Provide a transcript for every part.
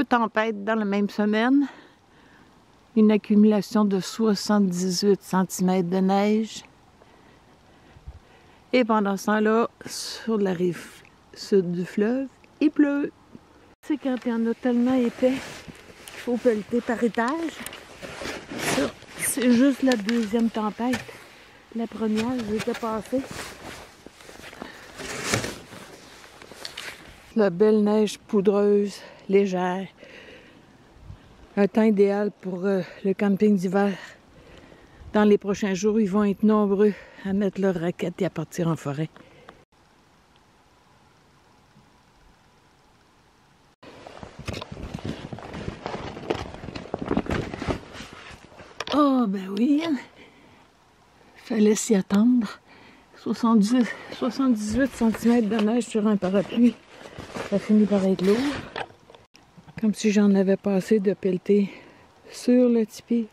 2 tempêtes dans la même semaine. Une accumulation de 78 cm de neige. Et pendant ce temps-là, sur la rive sud du fleuve, il pleut. C'est quand il y en a tellement épais qu'il faut pelleter par étage. Ça, c'est juste la deuxième tempête. La première, j'étais passée. La belle neige poudreuse, légère. Un temps idéal pour le camping d'hiver. Dans les prochains jours, ils vont être nombreux à mettre leurs raquettes et à partir en forêt. Oh, ben oui, fallait s'y attendre. 78 cm de neige sur un parapluie. Ça finit par être lourd. Comme si j'en avais pas assez de pelleter sur le tipi,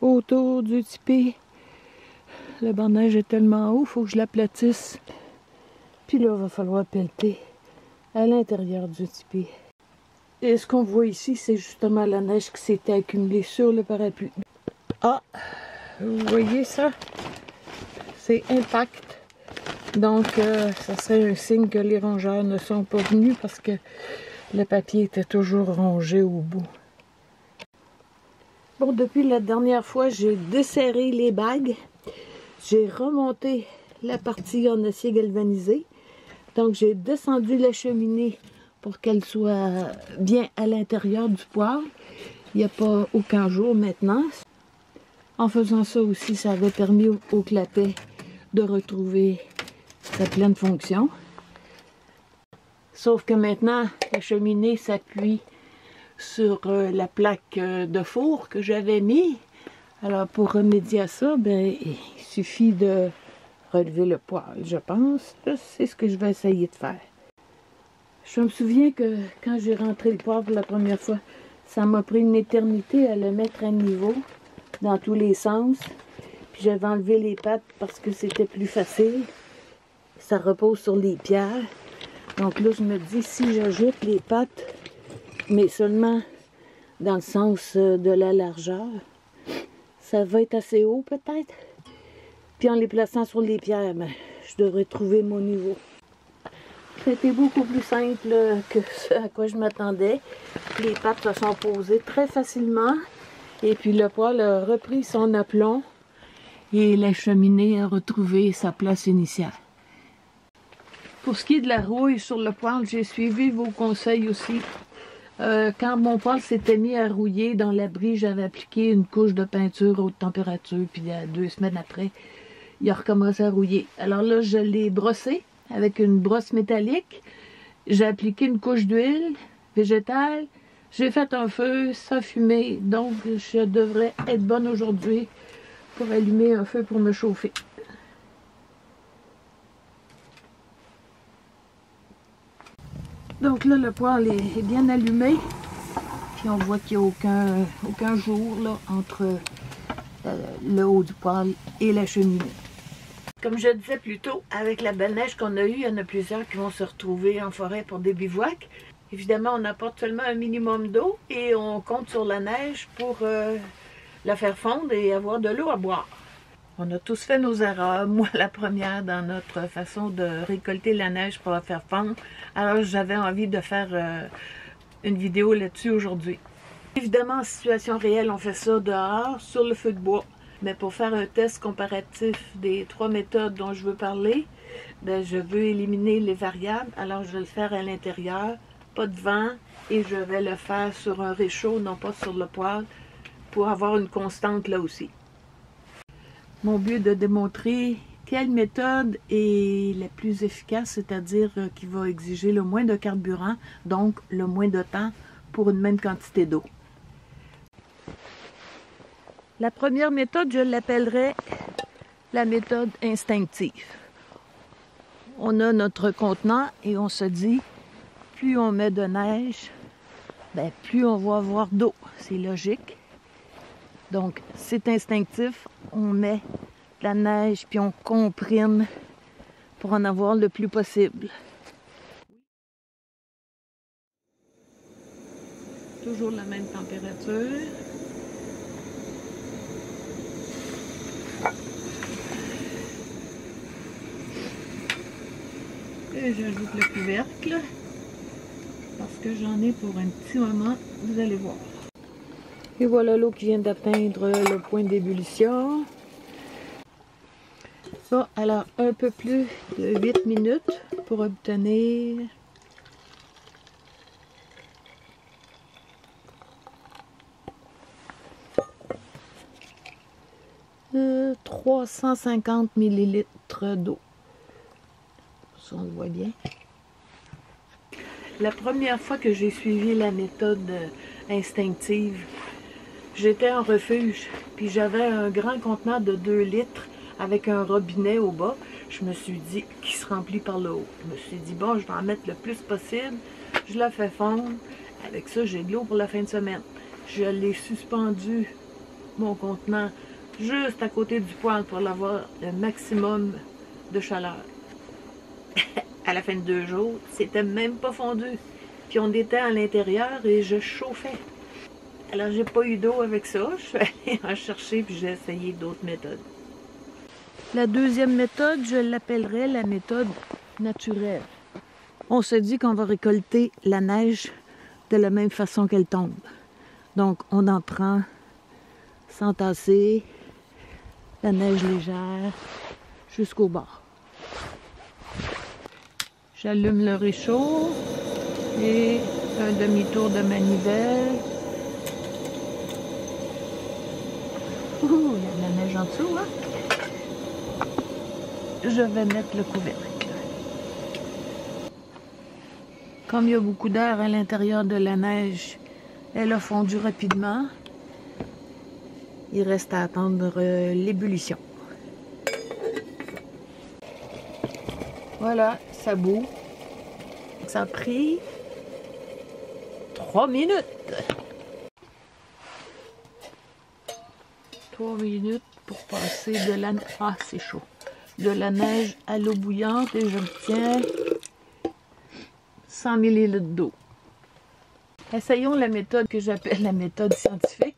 autour du tipi. Le banc de neige est tellement haut, il faut que je l'aplatisse. Puis là, il va falloir pelleter à l'intérieur du tipi. Et ce qu'on voit ici, c'est justement la neige qui s'était accumulée sur le parapluie. Ah, vous voyez ça? C'est impact. Donc, ça serait un signe que les rongeurs ne sont pas venus parce que le papier était toujours rongé au bout. Bon, depuis la dernière fois, j'ai desserré les bagues. J'ai remonté la partie en acier galvanisé. Donc, j'ai descendu la cheminée pour qu'elle soit bien à l'intérieur du poêle. Il n'y a pas aucun jour maintenant. En faisant ça aussi, ça avait permis au clapet de retrouver sa pleine fonction. Sauf que maintenant, la cheminée s'appuie sur la plaque de four que j'avais mis. Alors, pour remédier à ça, ben, il suffit de relever le poêle, je pense. C'est ce que je vais essayer de faire. Je me souviens que quand j'ai rentré le poêle pour la première fois, ça m'a pris une éternité à le mettre à niveau dans tous les sens. Puis j'avais enlevé les pattes parce que c'était plus facile. Ça repose sur les pierres. Donc là, je me dis, si j'ajoute les pattes, mais seulement dans le sens de la largeur, ça va être assez haut peut-être. Puis en les plaçant sur les pierres, ben, je devrais trouver mon niveau. C'était beaucoup plus simple que ce à quoi je m'attendais. Les pattes se sont posées très facilement. Et puis le poêle a repris son aplomb. Et la cheminée a retrouvé sa place initiale. Pour ce qui est de la rouille sur le poêle, j'ai suivi vos conseils aussi. Quand mon poêle s'était mis à rouiller dans l'abri, j'avais appliqué une couche de peinture haute température. Puis 2 semaines après, il a recommencé à rouiller. Alors là, je l'ai brossé avec une brosse métallique. J'ai appliqué une couche d'huile végétale. J'ai fait un feu, ça fumait. Donc, je devrais être bonne aujourd'hui pour allumer un feu pour me chauffer. Donc là, le poêle est bien allumé. Puis on voit qu'il n'y a aucun jour là, entre le haut du poêle et la cheminée. Comme je disais plus tôt, avec la belle neige qu'on a eue, il y en a plusieurs qui vont se retrouver en forêt pour des bivouacs. Évidemment, on apporte seulement un minimum d'eau et on compte sur la neige pour la faire fondre et avoir de l'eau à boire. On a tous fait nos erreurs, moi la première dans notre façon de récolter la neige pour la faire fondre. Alors j'avais envie de faire une vidéo là-dessus aujourd'hui. Évidemment, en situation réelle, on fait ça dehors, sur le feu de bois. Mais pour faire un test comparatif des 3 méthodes dont je veux parler, ben, je veux éliminer les variables. Alors je vais le faire à l'intérieur, pas de vent, et je vais le faire sur un réchaud, non pas sur le poêle, pour avoir une constante là aussi. Mon but est de démontrer quelle méthode est la plus efficace, c'est-à-dire qui va exiger le moins de carburant, donc le moins de temps pour une même quantité d'eau. La première méthode, je l'appellerais la méthode instinctive. On a notre contenant et on se dit, plus on met de neige, ben, plus on va avoir d'eau. C'est logique. Donc, c'est instinctif. On met de la neige puis on comprime pour en avoir le plus possible. toujours la même température. Et j'ajoute le couvercle parce que j'en ai pour un petit moment, vous allez voir. Et voilà l'eau qui vient d'atteindre le point d'ébullition. Bon, alors un peu plus de 8 minutes pour obtenir 350 ml d'eau. Ça, on le voit bien. La première fois que j'ai suivi la méthode instinctive, j'étais en refuge, puis j'avais un grand contenant de 2 litres avec un robinet au bas. Je me suis dit, qui se remplit par le haut. Je me suis dit, bon, je vais en mettre le plus possible. Je la fais fondre. Avec ça, j'ai de l'eau pour la fin de semaine. Je l'ai suspendu, mon contenant, juste à côté du poêle pour avoir le maximum de chaleur. À la fin de 2 jours, c'était même pas fondu. Puis on était à l'intérieur et je chauffais. Alors j'ai pas eu d'eau avec ça. Je suis allée en chercher puis j'ai essayé d'autres méthodes. La deuxième méthode, je l'appellerais la méthode naturelle. On se dit qu'on va récolter la neige de la même façon qu'elle tombe. Donc on en prend sans tasser, la neige légère jusqu'au bord. J'allume le réchaud et un demi-tour de manivelle. Ouh, il y a de la neige en dessous, hein? Je vais mettre le couvercle. Comme il y a beaucoup d'air à l'intérieur de la neige, elle a fondu rapidement. Il reste à attendre l'ébullition. Voilà, ça bout. Ça a pris 3 minutes. 3 minutes pour passer de la... Ah, c'est chaud. De la neige à l'eau bouillante et j'obtiens 100 ml d'eau. Essayons la méthode que j'appelle la méthode scientifique.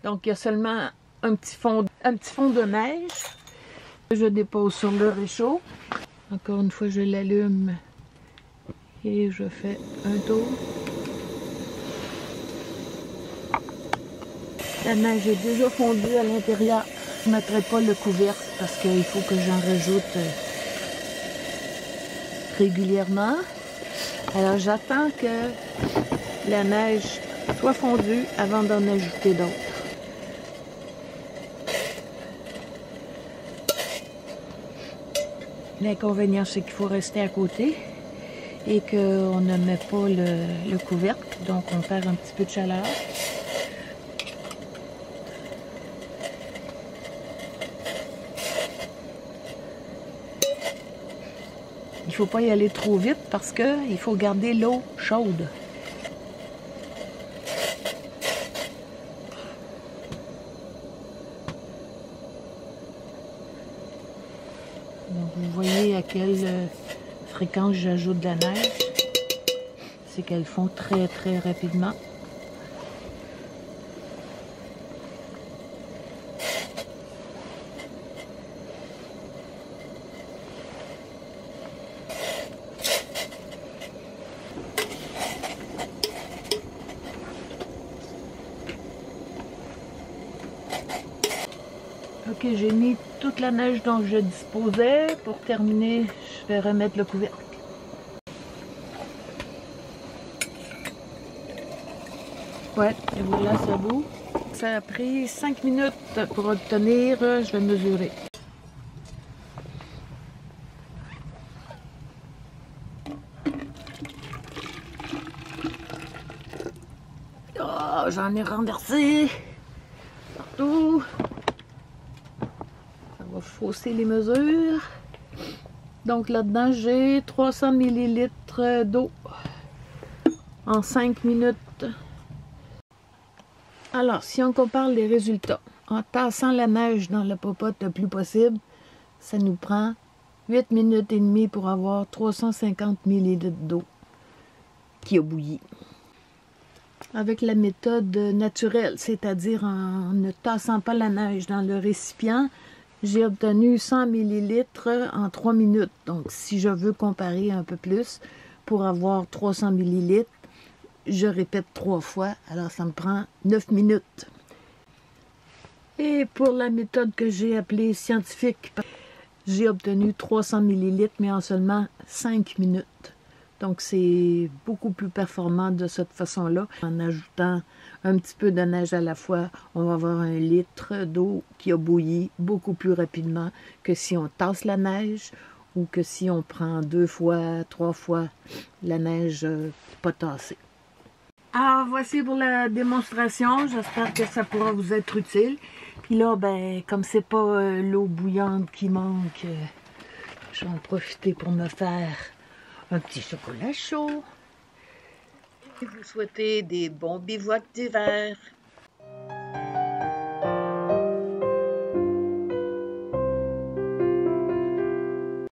Donc, il y a seulement un petit fond de neige que je dépose sur le réchaud. Encore une fois, je l'allume et je fais un tour. La neige est déjà fondue à l'intérieur. Je ne mettrai pas le couvercle parce qu'il faut que j'en rajoute régulièrement. Alors j'attends que la neige soit fondue avant d'en ajouter d'autres. L'inconvénient, c'est qu'il faut rester à côté et qu'on ne met pas le couvercle, donc on perd un petit peu de chaleur. Il ne faut pas y aller trop vite parce qu'il faut garder l'eau chaude. Donc vous voyez à quelle fréquence j'ajoute de la neige. C'est qu'elles font très très rapidement. Ok, j'ai mis toute la neige dont je disposais. Pour terminer, je vais remettre le couvercle. Ouais, et voilà, ça bout. Ça a pris 5 minutes pour obtenir, je vais mesurer. Oh, j'en ai renversé partout. On va fausser les mesures. Donc là-dedans, j'ai 300 ml d'eau en 5 minutes. Alors, si on compare les résultats, en tassant la neige dans la popote le plus possible, ça nous prend 8 minutes et demie pour avoir 350 ml d'eau qui a bouilli. avec la méthode naturelle, c'est-à-dire en ne tassant pas la neige dans le récipient. J'ai obtenu 100 ml en 3 minutes. Donc, si je veux comparer un peu plus, pour avoir 300 ml, je répète 3 fois, alors ça me prend 9 minutes. Et pour la méthode que j'ai appelée scientifique, j'ai obtenu 300 ml, mais en seulement 5 minutes. Donc, c'est beaucoup plus performant de cette façon-là. En ajoutant un petit peu de neige à la fois, on va avoir 1 litre d'eau qui a bouilli beaucoup plus rapidement que si on tasse la neige ou que si on prend 2 fois, 3 fois la neige pas tassée. Alors, voici pour la démonstration. J'espère que ça pourra vous être utile. Puis là, ben, comme c'est pas l'eau bouillante qui manque, je vais en profiter pour me faire un petit chocolat chaud. Et vous souhaitez des bons bivouacs d'hiver.